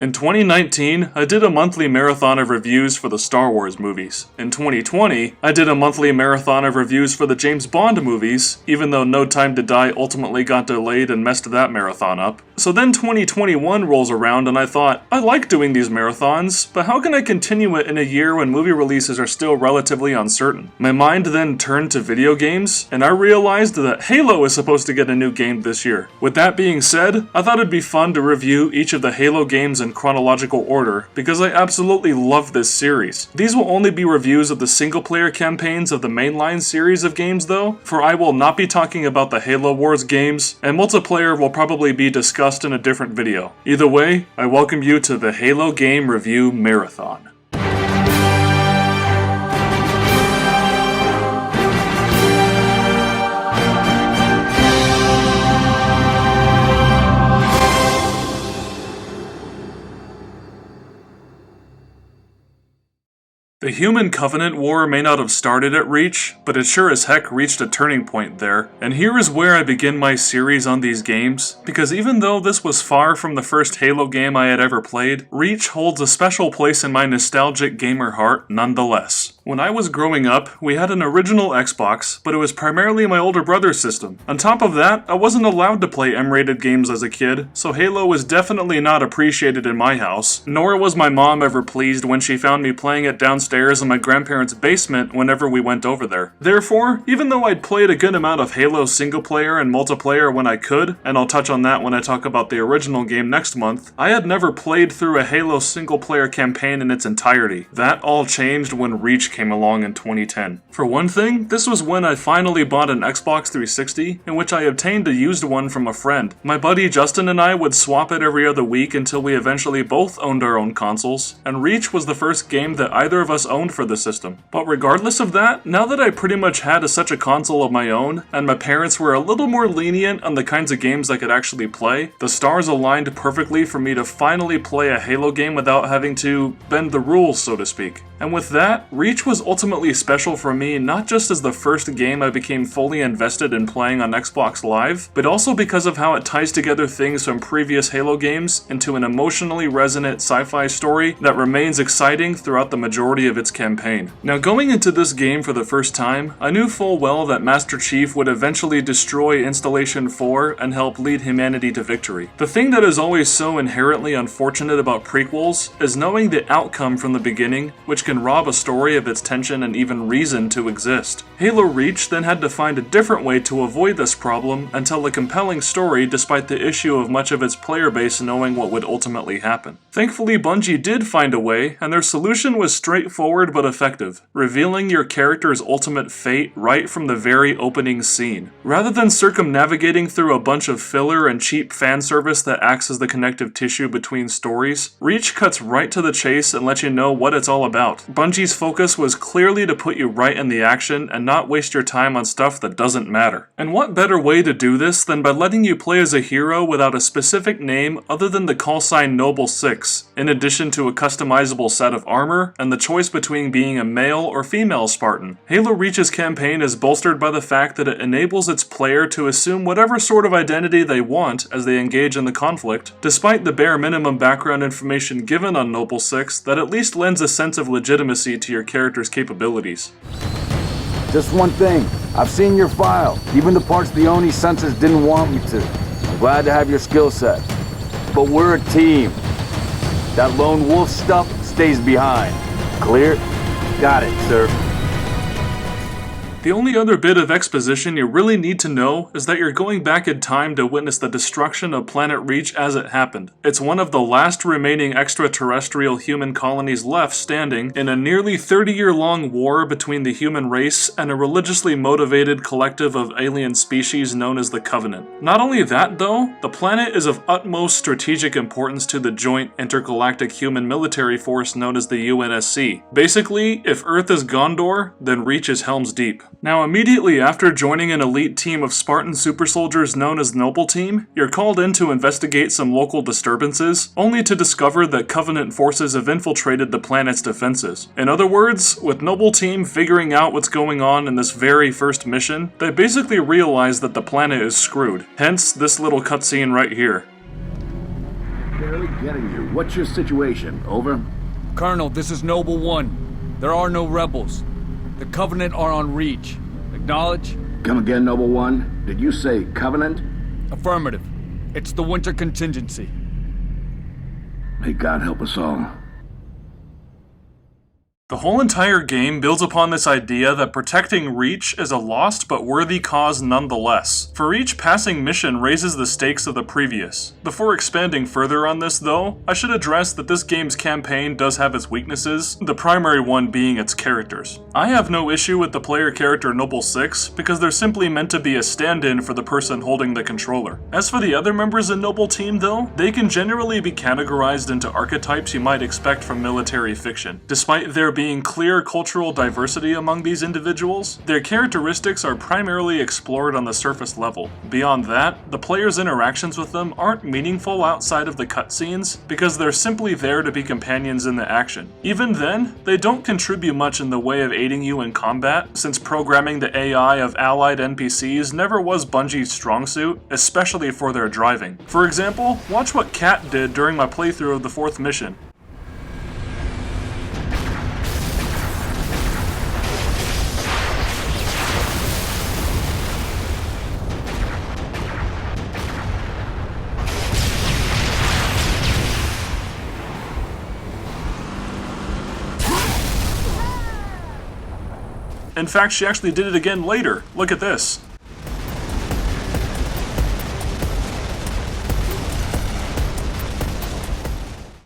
In 2019, I did a monthly marathon of reviews for the Star Wars movies. In 2020, I did a monthly marathon of reviews for the James Bond movies, even though No Time to Die ultimately got delayed and messed that marathon up. So then 2021 rolls around and I thought, I like doing these marathons, but how can I continue it in a year when movie releases are still relatively uncertain? My mind then turned to video games, and I realized that Halo is supposed to get a new game this year. With that being said, I thought it'd be fun to review each of the Halo games in chronological order, because I absolutely love this series. These will only be reviews of the single-player campaigns of the mainline series of games though, for I will not be talking about the Halo Wars games, and multiplayer will probably be discussed in a different video. Either way, I welcome you to the Halo Game Review Marathon. The Human Covenant War may not have started at Reach, but it sure as heck reached a turning point there. And here is where I begin my series on these games, because even though this was far from the first Halo game I had ever played, Reach holds a special place in my nostalgic gamer heart nonetheless. When I was growing up, we had an original Xbox, but it was primarily my older brother's system. On top of that, I wasn't allowed to play M-rated games as a kid, so Halo was definitely not appreciated in my house, nor was my mom ever pleased when she found me playing it downstairs in my grandparents' basement whenever we went over there. Therefore, even though I'd played a good amount of Halo single-player and multiplayer when I could, and I'll touch on that when I talk about the original game next month, I had never played through a Halo single-player campaign in its entirety. That all changed when Reach came along in 2010. For one thing, this was when I finally bought an Xbox 360, in which I obtained a used one from a friend. My buddy Justin and I would swap it every other week until we eventually both owned our own consoles, and Reach was the first game that either of us owned for the system. But regardless of that, now that I pretty much had such a console of my own, and my parents were a little more lenient on the kinds of games I could actually play, the stars aligned perfectly for me to finally play a Halo game without having to bend the rules, so to speak. And with that, Reach was ultimately special for me not just as the first game I became fully invested in playing on Xbox Live, but also because of how it ties together things from previous Halo games into an emotionally resonant sci-fi story that remains exciting throughout the majority of its campaign. Now, going into this game for the first time, I knew full well that Master Chief would eventually destroy Installation 4 and help lead humanity to victory. The thing that is always so inherently unfortunate about prequels is knowing the outcome from the beginning, which can rob a story of its tension and even reason to exist. Halo Reach then had to find a different way to avoid this problem and tell a compelling story despite the issue of much of its player base knowing what would ultimately happen. Thankfully, Bungie did find a way, and their solution was straightforward but effective, revealing your character's ultimate fate right from the very opening scene. Rather than circumnavigating through a bunch of filler and cheap fan service that acts as the connective tissue between stories, Reach cuts right to the chase and lets you know what it's all about. Bungie's focus was clearly to put you right in the action and not waste your time on stuff that doesn't matter. And what better way to do this than by letting you play as a hero without a specific name other than the callsign Noble 6, in addition to a customizable set of armor and the choice between being a male or female Spartan. Halo Reach's campaign is bolstered by the fact that it enables its player to assume whatever sort of identity they want as they engage in the conflict, despite the bare minimum background information given on Noble 6 that at least lends a sense of legitimacy to your character's capabilities. Just one thing, I've seen your file, even the parts the Oni censors didn't want me to. I'm glad to have your skill set. But we're a team. That lone wolf stuff stays behind. Clear? Got it, sir. The only other bit of exposition you really need to know is that you're going back in time to witness the destruction of Planet Reach as it happened. It's one of the last remaining extraterrestrial human colonies left standing in a nearly 30-year-long war between the human race and a religiously motivated collective of alien species known as the Covenant. Not only that though, the planet is of utmost strategic importance to the joint intergalactic human military force known as the UNSC. Basically, if Earth is Gondor, then Reach is Helm's Deep. Now, immediately after joining an elite team of Spartan super soldiers known as Noble Team, you're called in to investigate some local disturbances, only to discover that Covenant forces have infiltrated the planet's defenses. In other words, with Noble Team figuring out what's going on in this very first mission, they basically realize that the planet is screwed. Hence, this little cutscene right here. There barely getting you. What's your situation? Over? Colonel, this is Noble One. There are no rebels. The Covenant are on Reach. Acknowledge? Come again, Noble One? Did you say Covenant? Affirmative. It's the winter contingency. May God help us all. The whole entire game builds upon this idea that protecting Reach is a lost but worthy cause nonetheless, for each passing mission raises the stakes of the previous. Before expanding further on this though, I should address that this game's campaign does have its weaknesses, the primary one being its characters. I have no issue with the player character Noble 6 because they're simply meant to be a stand-in for the person holding the controller. As for the other members in Noble Team though, they can generally be categorized into archetypes you might expect from military fiction. Despite there being clear cultural diversity among these individuals, their characteristics are primarily explored on the surface level. Beyond that, the player's interactions with them aren't meaningful outside of the cutscenes because they're simply there to be companions in the action. Even then, they don't contribute much in the way of aiding you in combat, since programming the AI of allied NPCs never was Bungie's strong suit, especially for their driving. For example, watch what Kat did during my playthrough of the 4th mission. In fact, she actually did it again later. Look at this.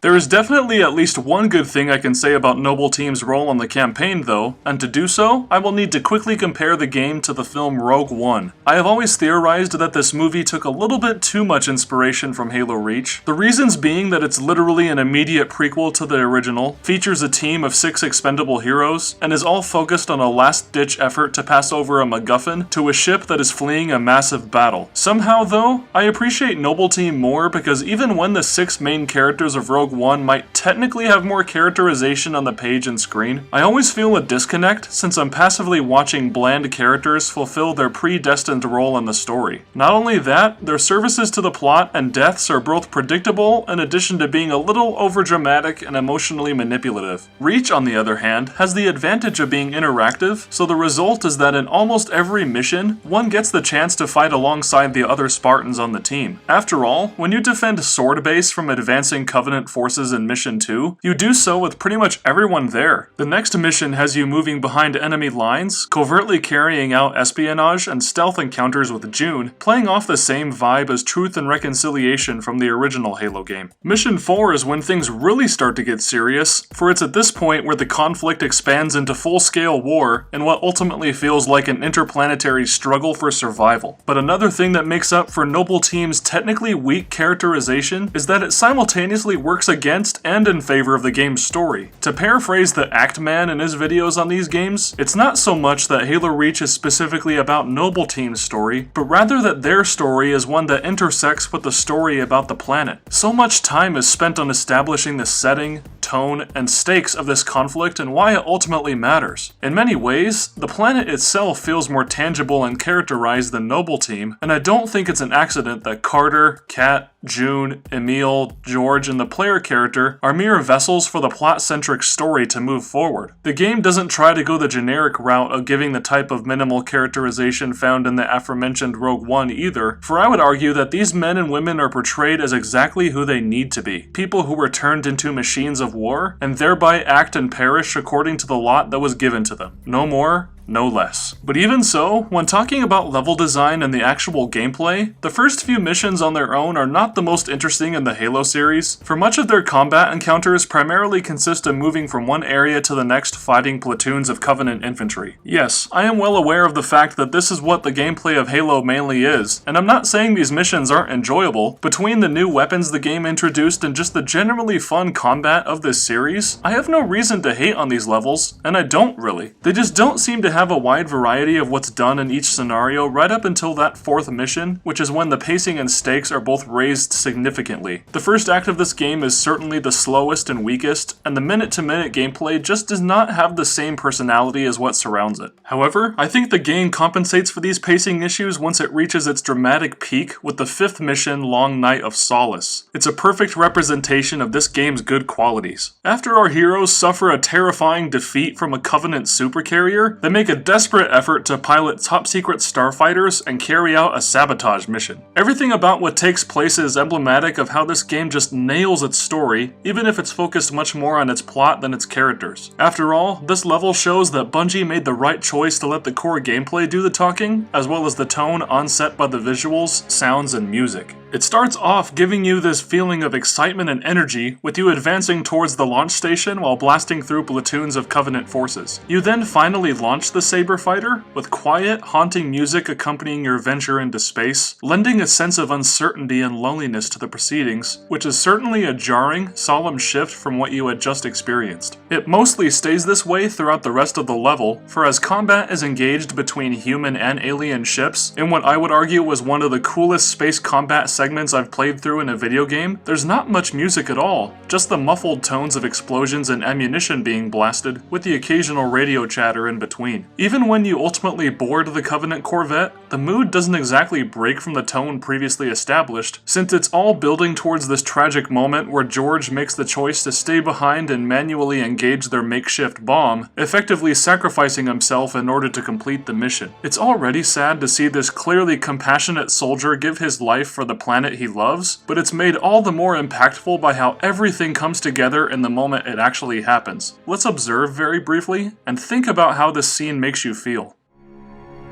There is definitely at least one good thing I can say about Noble Team's role in the campaign though, and to do so, I will need to quickly compare the game to the film Rogue One. I have always theorized that this movie took a little bit too much inspiration from Halo Reach, the reasons being that it's literally an immediate prequel to the original, features a team of 6 expendable heroes, and is all focused on a last-ditch effort to pass over a MacGuffin to a ship that is fleeing a massive battle. Somehow though, I appreciate Noble Team more because even when the 6 main characters of Rogue One might technically have more characterization on the page and screen, I always feel a disconnect since I'm passively watching bland characters fulfill their predestined role in the story. Not only that, their services to the plot and deaths are both predictable in addition to being a little overdramatic and emotionally manipulative. Reach, on the other hand, has the advantage of being interactive, so the result is that in almost every mission, one gets the chance to fight alongside the other Spartans on the team. After all, when you defend Sword Base from advancing Covenant forces in Mission 2, you do so with pretty much everyone there. The next mission has you moving behind enemy lines, covertly carrying out espionage and stealth encounters with June, playing off the same vibe as Truth and Reconciliation from the original Halo game. Mission 4 is when things really start to get serious, for it's at this point where the conflict expands into full-scale war and what ultimately feels like an interplanetary struggle for survival. But another thing that makes up for Noble Team's technically weak characterization is that it simultaneously works against and in favor of the game's story. To paraphrase the Act Man in his videos on these games, it's not so much that Halo Reach is specifically about Noble Team's story, but rather that their story is one that intersects with the story about the planet. So much time is spent on establishing the setting, tone, and stakes of this conflict and why it ultimately matters. In many ways, the planet itself feels more tangible and characterized than Noble Team, and I don't think it's an accident that Carter, Kat, June, Emil, George, and the player character are mere vessels for the plot-centric story to move forward. The game doesn't try to go the generic route of giving the type of minimal characterization found in the aforementioned Rogue One either, for I would argue that these men and women are portrayed as exactly who they need to be, people who were turned into machines of war, and thereby act and perish according to the lot that was given to them. No more, no less. But even so, when talking about level design and the actual gameplay, the first few missions on their own are not the most interesting in the Halo series, for much of their combat encounters primarily consist of moving from one area to the next fighting platoons of Covenant infantry. Yes, I am well aware of the fact that this is what the gameplay of Halo mainly is, and I'm not saying these missions aren't enjoyable. Between the new weapons the game introduced and just the generally fun combat of this series, I have no reason to hate on these levels, and I don't really. They just don't seem to have a wide variety of what's done in each scenario right up until that 4th mission, which is when the pacing and stakes are both raised significantly. The first act of this game is certainly the slowest and weakest, and the minute-to-minute gameplay just does not have the same personality as what surrounds it. However, I think the game compensates for these pacing issues once it reaches its dramatic peak with the 5th mission, Long Night of Solace. It's a perfect representation of this game's good qualities. After our heroes suffer a terrifying defeat from a Covenant supercarrier, they make a desperate effort to pilot top-secret starfighters and carry out a sabotage mission. Everything about what takes place is emblematic of how this game just nails its story, even if it's focused much more on its plot than its characters. After all, this level shows that Bungie made the right choice to let the core gameplay do the talking, as well as the tone onset by the visuals, sounds, and music. It starts off giving you this feeling of excitement and energy, with you advancing towards the launch station while blasting through platoons of Covenant forces. You then finally launch the Saber Fighter, with quiet, haunting music accompanying your venture into space, lending a sense of uncertainty and loneliness to the proceedings, which is certainly a jarring, solemn shift from what you had just experienced. It mostly stays this way throughout the rest of the level, for as combat is engaged between human and alien ships, in what I would argue was one of the coolest space combat segments I've played through in a video game, there's not much music at all, just the muffled tones of explosions and ammunition being blasted, with the occasional radio chatter in between. Even when you ultimately board the Covenant Corvette, the mood doesn't exactly break from the tone previously established, since it's all building towards this tragic moment where George makes the choice to stay behind and manually engage their makeshift bomb, effectively sacrificing himself in order to complete the mission. It's already sad to see this clearly compassionate soldier give his life for the planet he loves, but it's made all the more impactful by how everything comes together in the moment it actually happens. Let's observe very briefly, and think about how this scene makes you feel.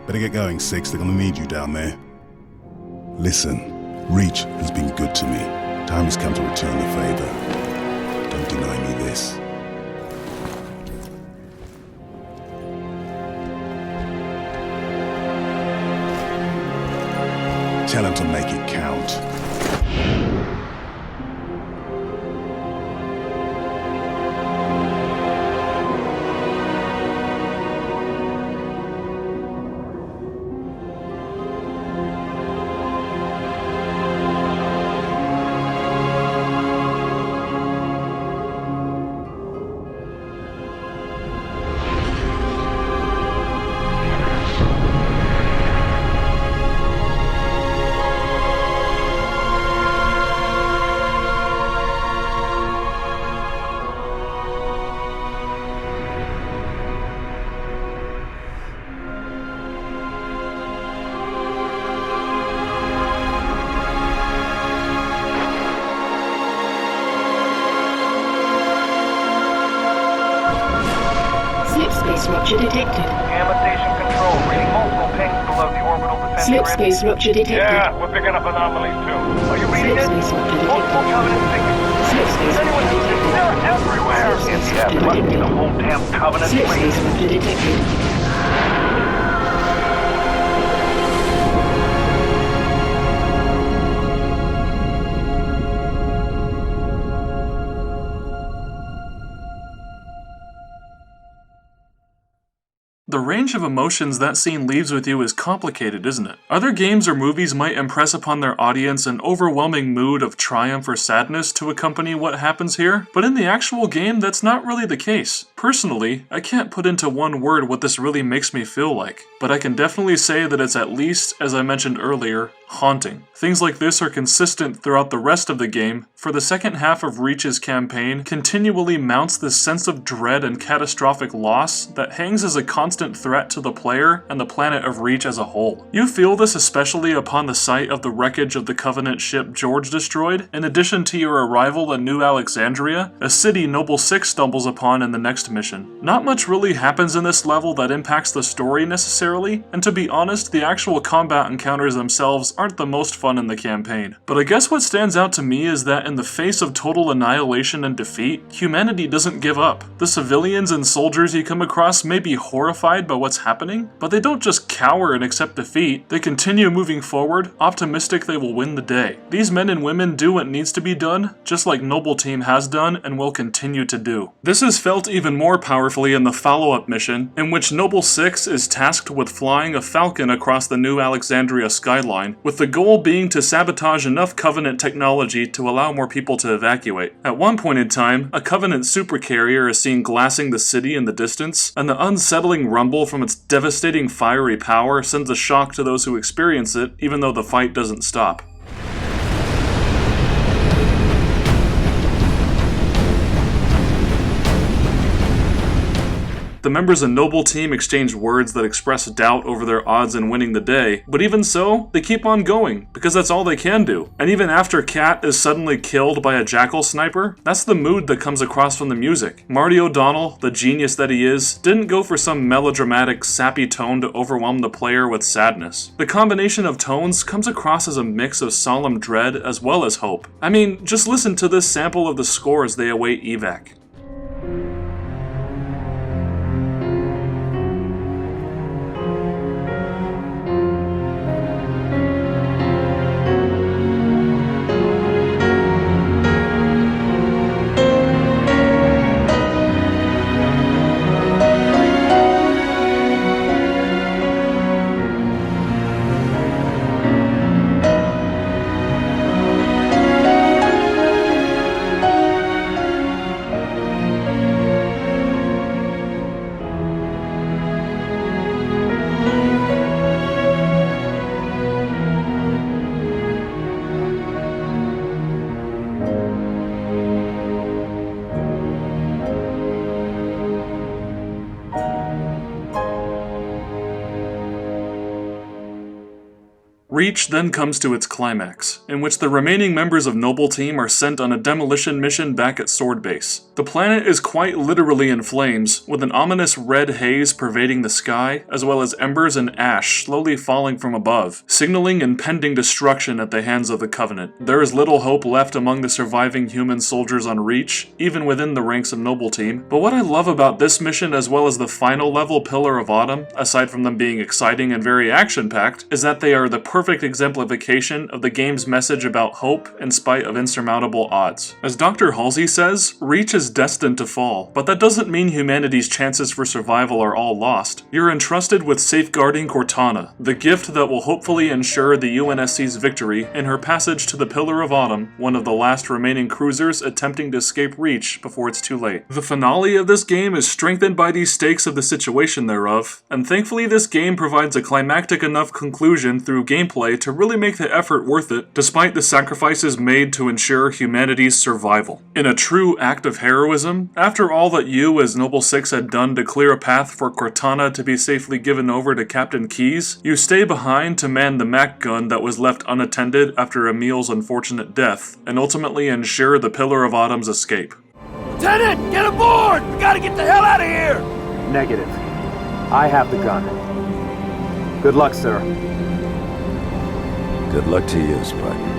Better get going, Six. They're gonna need you down there. Listen, Reach has been good to me. Time has come to return the favor. Don't deny me this. Tell him to make it count. Slip space rupture detected. Gamma station control, reading multiple pings below the orbital defense Slip grid. space rupture detected. Yeah, we're picking up anomalies too. Are you reading Slip it? space rupture detected. Multiple Covenant signatures. Slip space Anyone rupture who's detected. they're everywhere. Slip space Yeah, rupture what? detected. The whole damn Covenant Slip fleet. space rupture detected. The range of emotions that scene leaves with you is complicated, isn't it? Other games or movies might impress upon their audience an overwhelming mood of triumph or sadness to accompany what happens here, but in the actual game, that's not really the case. Personally, I can't put into one word what this really makes me feel like, but I can definitely say that it's at least, as I mentioned earlier, haunting. Things like this are consistent throughout the rest of the game, for the second half of Reach's campaign continually mounts this sense of dread and catastrophic loss that hangs as a constant threat to the player and the planet of Reach as a whole. You feel this especially upon the sight of the wreckage of the Covenant ship George destroyed, in addition to your arrival in New Alexandria, a city Noble Six stumbles upon in the next mission. Not much really happens in this level that impacts the story necessarily, and to be honest, the actual combat encounters themselves aren't the most fun in the campaign. But I guess what stands out to me is that in the face of total annihilation and defeat, humanity doesn't give up. The civilians and soldiers you come across may be horrified terrified by what's happening, but they don't just cower and accept defeat. They continue moving forward, optimistic they will win the day. These men and women do what needs to be done, just like Noble Team has done and will continue to do. This is felt even more powerfully in the follow-up mission, in which Noble 6 is tasked with flying a Falcon across the New Alexandria skyline, with the goal being to sabotage enough Covenant technology to allow more people to evacuate. At one point in time, a Covenant supercarrier is seen glassing the city in the distance, and the unsettling rumble from its devastating fiery power sends a shock to those who experience it, even though the fight doesn't stop. The members of Noble Team exchange words that express doubt over their odds in winning the day, but even so, they keep on going, because that's all they can do. And even after Kat is suddenly killed by a jackal sniper, that's the mood that comes across from the music. Marty O'Donnell, the genius that he is, didn't go for some melodramatic, sappy tone to overwhelm the player with sadness. The combination of tones comes across as a mix of solemn dread as well as hope. I mean, just listen to this sample of the score as they await evac. Reach then comes to its climax, in which the remaining members of Noble Team are sent on a demolition mission back at Sword Base. The planet is quite literally in flames, with an ominous red haze pervading the sky, as well as embers and ash slowly falling from above, signaling impending destruction at the hands of the Covenant. There is little hope left among the surviving human soldiers on Reach, even within the ranks of Noble Team. But what I love about this mission, as well as the final level Pillar of Autumn, aside from them being exciting and very action-packed, is that they are the perfect exemplification of the game's message about hope in spite of insurmountable odds. As Dr. Halsey says, Reach is destined to fall, but that doesn't mean humanity's chances for survival are all lost. You're entrusted with safeguarding Cortana, the gift that will hopefully ensure the UNSC's victory in her passage to the Pillar of Autumn, one of the last remaining cruisers attempting to escape Reach before it's too late. The finale of this game is strengthened by these stakes of the situation thereof, and thankfully this game provides a climactic enough conclusion through gameplay to really make the effort worth it, despite the sacrifices made to ensure humanity's survival. In a true act of heroism, after all that you as Noble 6 had done to clear a path for Cortana to be safely given over to Captain Keyes, you stay behind to man the Mac gun that was left unattended after Emil's unfortunate death, and ultimately ensure the Pillar of Autumn's escape. Lieutenant, get aboard! We gotta get the hell out of here! Negative. I have the gun. Good luck, sir. Good luck to you, Spartan.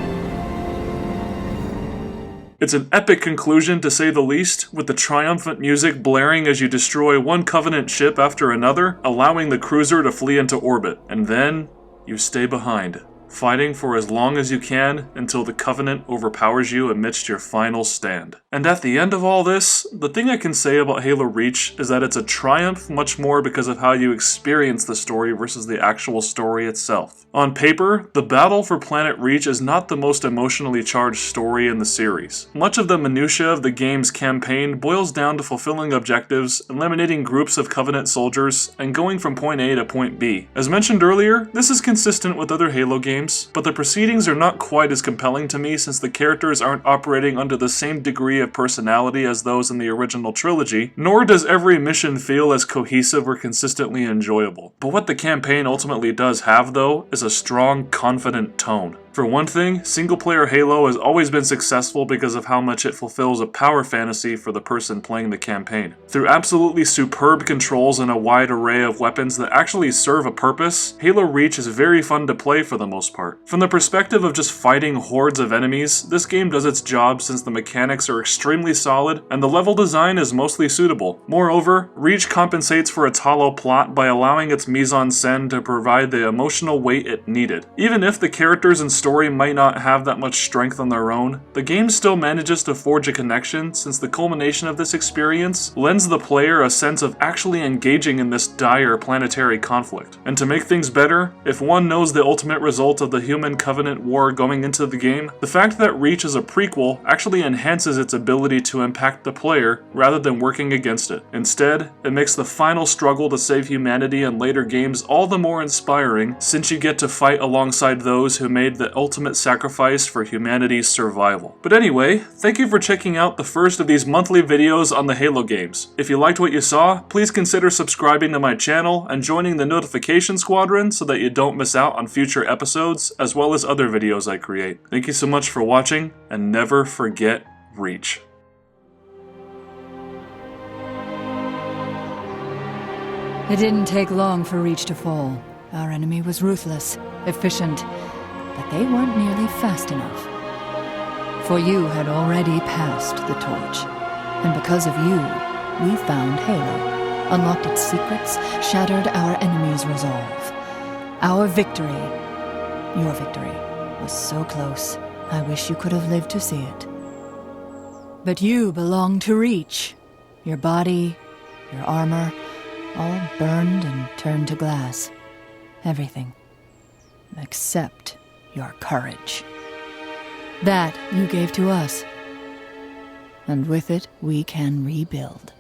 It's an epic conclusion to say the least, with the triumphant music blaring as you destroy one Covenant ship after another, allowing the cruiser to flee into orbit. And then, you stay behind, fighting for as long as you can until the Covenant overpowers you amidst your final stand. And at the end of all this, the thing I can say about Halo Reach is that it's a triumph much more because of how you experience the story versus the actual story itself. On paper, the battle for Planet Reach is not the most emotionally charged story in the series. Much of the minutiae of the game's campaign boils down to fulfilling objectives, eliminating groups of Covenant soldiers, and going from point A to point B. As mentioned earlier, this is consistent with other Halo games, but the proceedings are not quite as compelling to me since the characters aren't operating under the same degree of personality as those in the original trilogy, nor does every mission feel as cohesive or consistently enjoyable. But what the campaign ultimately does have, though, is a strong, confident tone. For one thing, single-player Halo has always been successful because of how much it fulfills a power fantasy for the person playing the campaign. Through absolutely superb controls and a wide array of weapons that actually serve a purpose, Halo Reach is very fun to play for the most part. From the perspective of just fighting hordes of enemies, this game does its job since the mechanics are extremely solid and the level design is mostly suitable. Moreover, Reach compensates for its hollow plot by allowing its mise-en-scène to provide the emotional weight it needed. Even if the characters and story might not have that much strength on their own, the game still manages to forge a connection since the culmination of this experience lends the player a sense of actually engaging in this dire planetary conflict. And to make things better, if one knows the ultimate result of the Human Covenant War going into the game, the fact that Reach is a prequel actually enhances its ability to impact the player rather than working against it. Instead, it makes the final struggle to save humanity in later games all the more inspiring since you get to fight alongside those who made the ultimate sacrifice for humanity's survival. But anyway, thank you for checking out the first of these monthly videos on the Halo games. If you liked what you saw, please consider subscribing to my channel and joining the notification squadron so that you don't miss out on future episodes, as well as other videos I create. Thank you so much for watching, and never forget Reach. It didn't take long for Reach to fall. Our enemy was ruthless, efficient, but they weren't nearly fast enough. For you had already passed the torch, and because of you, we found Halo, unlocked its secrets, shattered our enemy's resolve. Our victory, your victory, was so close. I wish you could have lived to see it. But you belong to Reach. Your body, your armor, all burned and turned to glass. Everything. Except your courage. That you gave to us. And with it, we can rebuild.